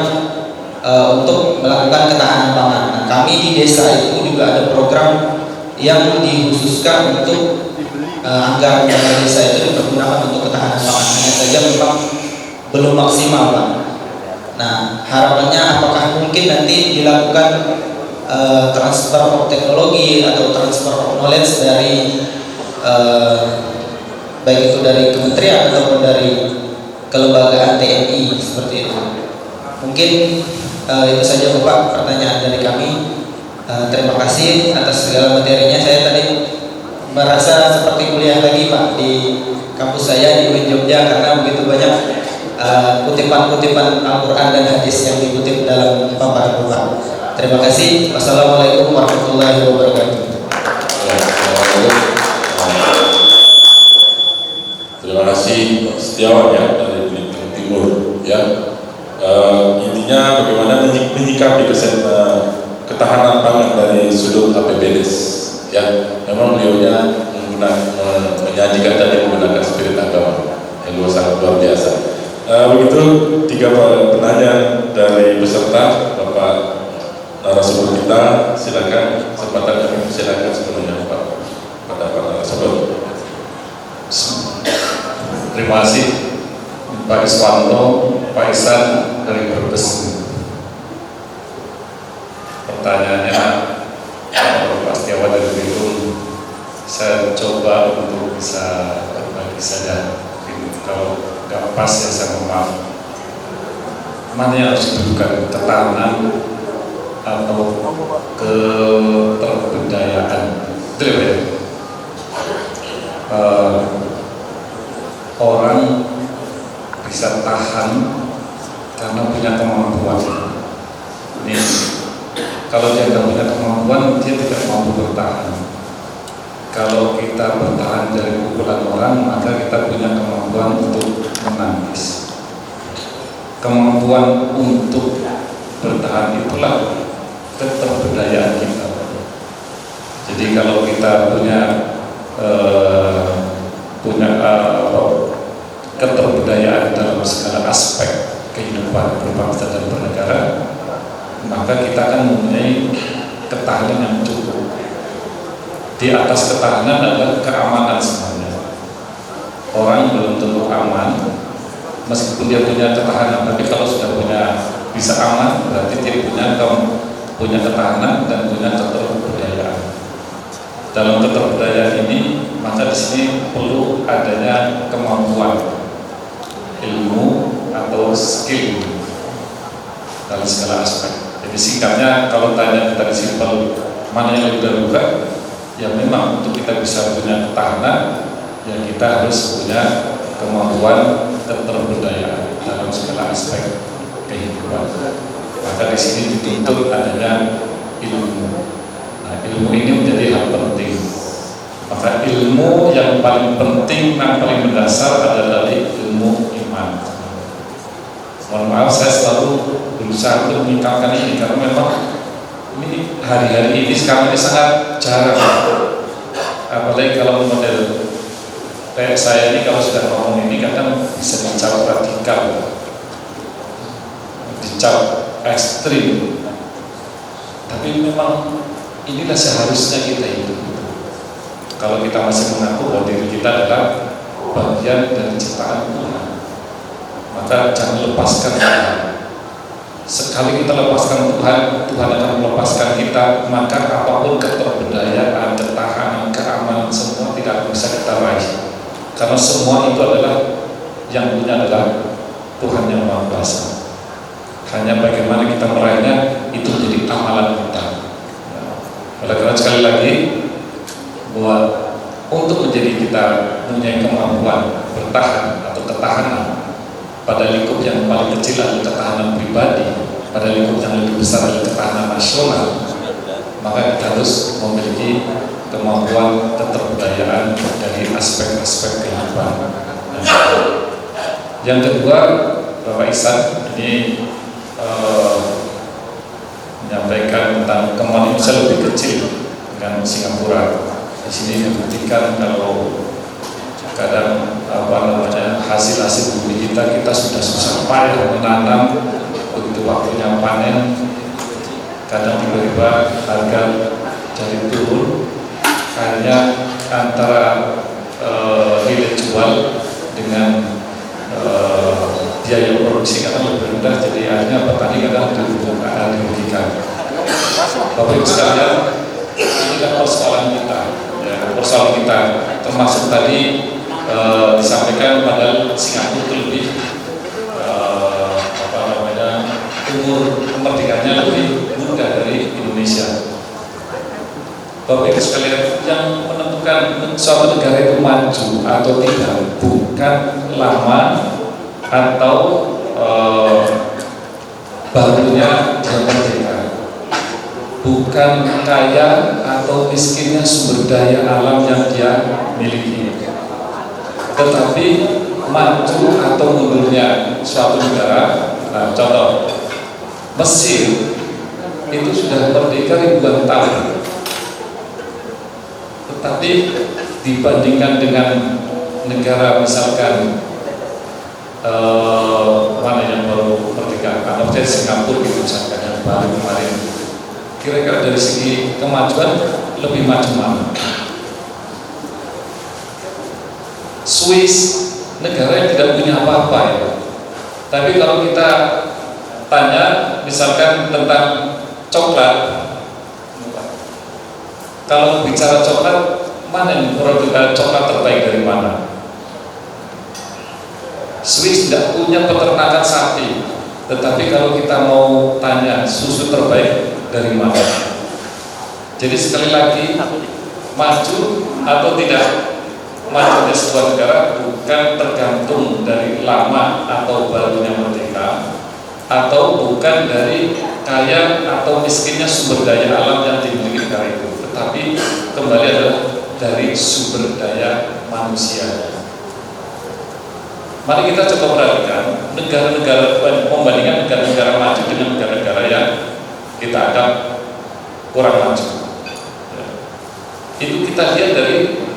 untuk melakukan ketahanan pangan. Nah, kami di desa itu juga ada program yang dikhususkan untuk anggaran dari desa itu dipergunakan untuk ketahanan pangan. Hanya saja memang belum maksimal Pak. Nah, harapannya apakah mungkin nanti dilakukan transfer of teknologi atau transfer of knowledge dari baik itu dari kementerian ataupun dari kelembagaan TNI seperti itu. Mungkin itu saja Bapak pertanyaan dari kami. Terima kasih atas segala materinya. Saya tadi merasa seperti kuliah lagi Pak di kampus saya di UIN Jogja karena begitu banyak kutipan-kutipan Al-Quran dan hadis yang dikutip dalam paparan Bapak. Terima kasih. Wassalamualaikum warahmatullahi wabarakatuh. Terima kasih Pak Setiawan ya dari Belitung Timur ya. Intinya bagaimana menyikapi ketahanan pangan dari sudut APBDes ya. Memang beliaunya menyajikan tadi menggunakan spirit agama yang sangat luar biasa. Begitu 3 penanya dari peserta, Bapak narasumber kita, silakan kesempatan kami silakan sepenuhnya Pak pada Pak narasumber. Terima kasih Pak Iswanto, Pak Isan dari Brebes. Pertanyaannya Pak Setiawan dari Belitung, saya coba untuk bisa berbagi saja. Kalau nggak pas ya saya mohon maaf. Mana yang harus dibutuhkan, ketahanan atau keterbudayaan? Itu ya. Orang bisa tahan karena punya kemampuan. Ini kalau dia tidak punya kemampuan, dia tidak mampu bertahan. Kalau kita bertahan dari pukulan orang, maka kita punya kemampuan untuk menangis. Kemampuan untuk bertahan itulah keterbudayaan kita. Jadi kalau kita punya keterbudayaan dalam segala aspek kehidupan berbangsa dan bernegara, maka kita akan mempunyai ketahanan yang cukup. Di atas ketahanan adalah keamanan sebenarnya. Orang belum tentu aman meskipun dia punya ketahanan, tapi kalau sudah bisa aman berarti dia punya ketahanan dan punya keterbudayaan. Dalam keterbudayaan ini, maka di sini perlu adanya kemampuan, ilmu atau skill dalam segala aspek. Jadi singkatnya kalau tanya tadi simpel mana yang lebih darurat, ya memang untuk kita bisa punya ketahanan, ya kita harus punya kemampuan keterbudayaan dalam segala aspek kehidupan. Maka di sini dituntut adanya ilmu. Nah, ilmu ini menjadi hal penting. Maka ilmu yang paling penting dan paling mendasar adalah ilmu iman. Mohon maaf, saya selalu berusaha untuk meningkatkan ini karena memang ini hari-hari ini sekarang ini sangat jarang. Apalagi kalau model kayak saya ini, kalau sudah ngomong ini kadang bisa dicap radikal, dicap ekstrim. Tapi memang inilah seharusnya kita hidup. Kalau kita masih mengaku bahwa diri kita adalah bagian dari ciptaan Tuhan, maka jangan lepaskan Tuhan. Sekali kita lepaskan Tuhan, Tuhan akan melepaskan kita. Maka apapun keterbudayaan, ketahanan, keamanan, semua tidak bisa kita raih. Karena semua itu adalah yang punya adalah Tuhan yang Maha Kuasa. Hanya bagaimana kita meraihnya itu menjadi amalan kita. Oleh karena sekali lagi bahwa untuk menjadi kita punya kemampuan bertahan atau ketahanan pada lingkup yang paling kecil adalah ketahanan pribadi, pada lingkup yang lebih besar adalah ketahanan nasional, maka kita harus memiliki kemampuan keterbudayaan dari aspek-aspek kehidupan. Yang kedua, Bapak Isan ini menyampaikan tentang kemampuan Indonesia lebih kecil dengan Singapura. di sini membuktikan kalau kadang hasil bumi kita sudah susah payah menanam, begitu waktunya panen kadang tiba-tiba harga jadi turun hanya antara nilai jual dengan biaya produksi kadang lebih rendah, jadi akhirnya petani kadang dirugikan. Bapak Ibu sekalian, ini kan persoalan kita, ya, persoalan kita termasuk tadi disampaikan pada Singapura itu lebih umur kemerdekaannya lebih muda dari Indonesia. Bapak Ibu sekalian, yang menentukan suatu negara itu maju atau tidak bukan lama atau barunya dia merdeka, bukan kaya atau miskinnya sumber daya alam yang dia miliki, tetapi maju atau mundurnya suatu negara. Nah, contoh Mesir itu sudah merdeka ribuan tahun, tetapi dibandingkan dengan negara misalkan mana yang baru merdeka, atau Singapura gitu misalkan yang baru kemarin, kira-kira dari segi kemajuan lebih maju mana? Swiss, negara yang tidak punya apa-apa ya, tapi kalau kita tanya misalkan tentang coklat, kalau bicara coklat, mana yang produk coklat terbaik dari mana? Swiss tidak punya peternakan sapi, tetapi kalau kita mau tanya susu terbaik dari mana? Jadi sekali lagi, maju atau tidak majunya sebuah negara bukan tergantung dari lama atau barunya merdeka, atau bukan dari kaya atau miskinnya sumber daya alam yang dimiliki negara itu, tetapi kembali adalah dari sumber daya manusia. Mari kita coba perhatikan negara-negara, membandingkan negara-negara maju dengan negara-negara yang kita anggap kurang maju. Itu kita lihat dari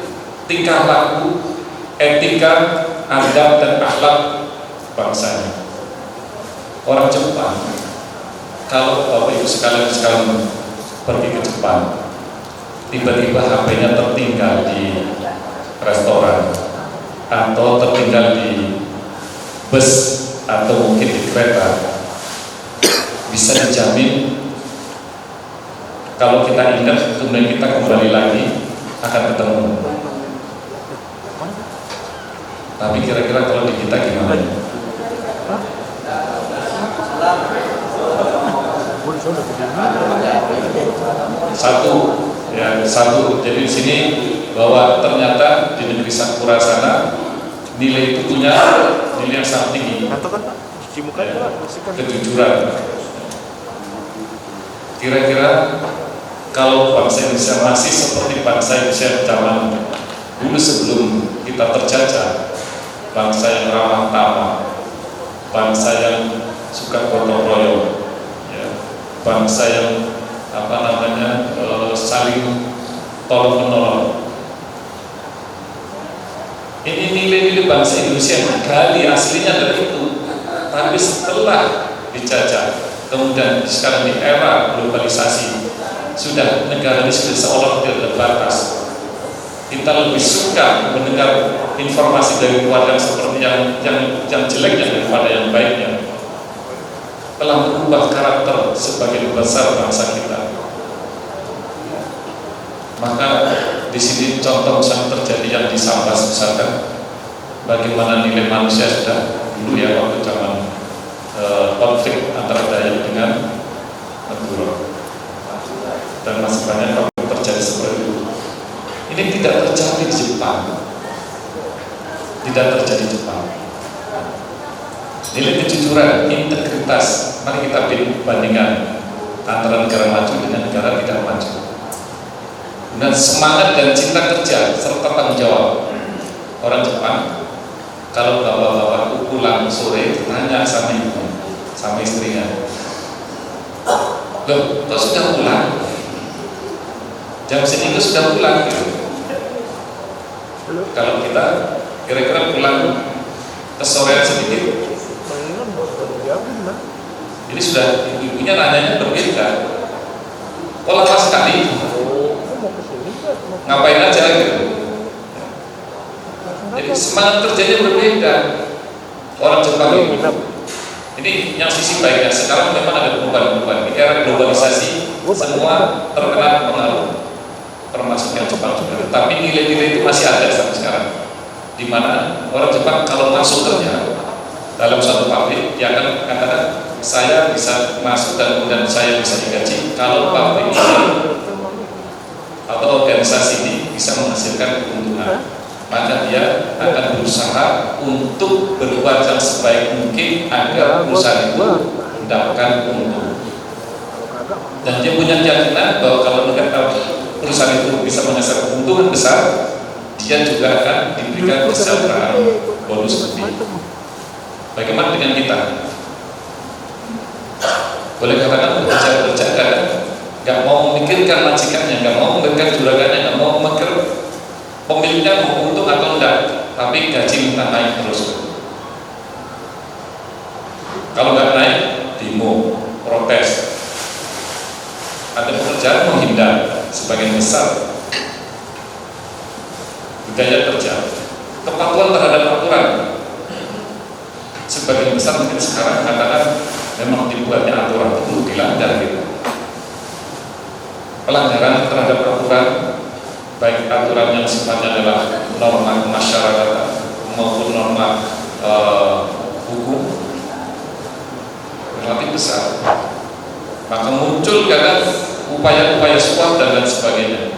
tingkah laku, etika, adab dan akhlak bangsanya. Orang Jepang, kalau Bapak Ibu sekalian pergi ke Jepang, tiba-tiba HP-nya tertinggal di restoran atau tertinggal di bus atau mungkin di kereta, bisa dijamin kalau kita ingat kemudian kita kembali lagi akan ketemu. Tapi kira-kira kalau di kita gimana? Satu. Jadi di sini bahwa ternyata di negeri Sakura sana nilai itu punya nilai yang sangat tinggi. Kejujuran. Kira-kira kalau bangsa Indonesia masih seperti bangsa Indonesia zaman dulu sebelum kita terjajah, bangsa yang ramah tamah, bangsa yang suka gotong royong, ya, bangsa yang saling tolong menolong. Ini nilai-nilai bangsa Indonesia yang digali aslinya dari itu, tapi setelah dijajah, kemudian sekarang di era globalisasi, sudah negara ini sudah seolah tidak terbatas. Kita lebih suka mendengar informasi dari luar yang seperti yang jeleknya daripada yang baiknya. Telah berubah karakter sebagai besar bangsa kita. Maka di sini contoh misalnya terjadi yang di Sambas misalkan, bagaimana nilai manusia sudah dulu ya waktu zaman konflik antara Dayak dengan Madura, dan masih banyak terjadi seperti itu. Ini tidak terjadi di Jepang, tidak terjadi di Jepang. Nilai kejujuran, integritas, mari kita bandingkan antara negara maju dengan negara tidak maju. Dan semangat dan cinta kerja serta tanggung jawab. Orang Jepang, kalau bapak-bapak pulang sore nanya sama ibu, sama istrinya, loh, kok sudah pulang? Jam segini sudah pulang gitu. Kalau kita kira-kira pulang kesorean sedikit, jadi sudah ibunya nanyanya berbeda. Oh lama sekali, ngapain aja gitu. Jadi semangat kerjanya berbeda. Orang Jepang ini yang sisi baiknya, sekarang memang ada perubahan-perubahan. Di era globalisasi semua terkena pengaruh, termasuk yang Jepang juga. Tapi nilai-nilai itu masih ada sampai sekarang, di mana orang Jepang kalau masuk kerja dalam suatu pabrik, dia akan katakan saya bisa masuk dan kemudian saya bisa digaji kalau pabrik ini atau organisasi ini bisa menghasilkan keuntungan, maka dia akan berusaha untuk berbuat yang sebaik mungkin agar perusahaan itu mendapatkan untung. Dan dia punya keyakinan bahwa kalau perusahaan itu bisa menghasilkan keuntungan besar, dia juga akan diberikan kesejahteraan bonus lebih. Bagaimana dengan kita? Boleh katakan bekerja kan? Gak mau memikirkan majikannya, gak mau memikirkan juragannya, gak mau memikir pemiliknya mau untung atau enggak, tapi gaji minta naik terus. Kalau nggak naik, demo, protes. Ada pekerjaan menghindar, sebagian besar budaya kerja, kepatuhan terhadap aturan. Sebagian besar mungkin sekarang katakan memang dibuatnya aturan itu dilanggar gitu. Pelanggaran terhadap aturan, baik aturan yang sifatnya adalah norma masyarakat maupun norma hukum, relatif besar. Maka muncul kadang upaya-upaya suap dan lain sebagainya.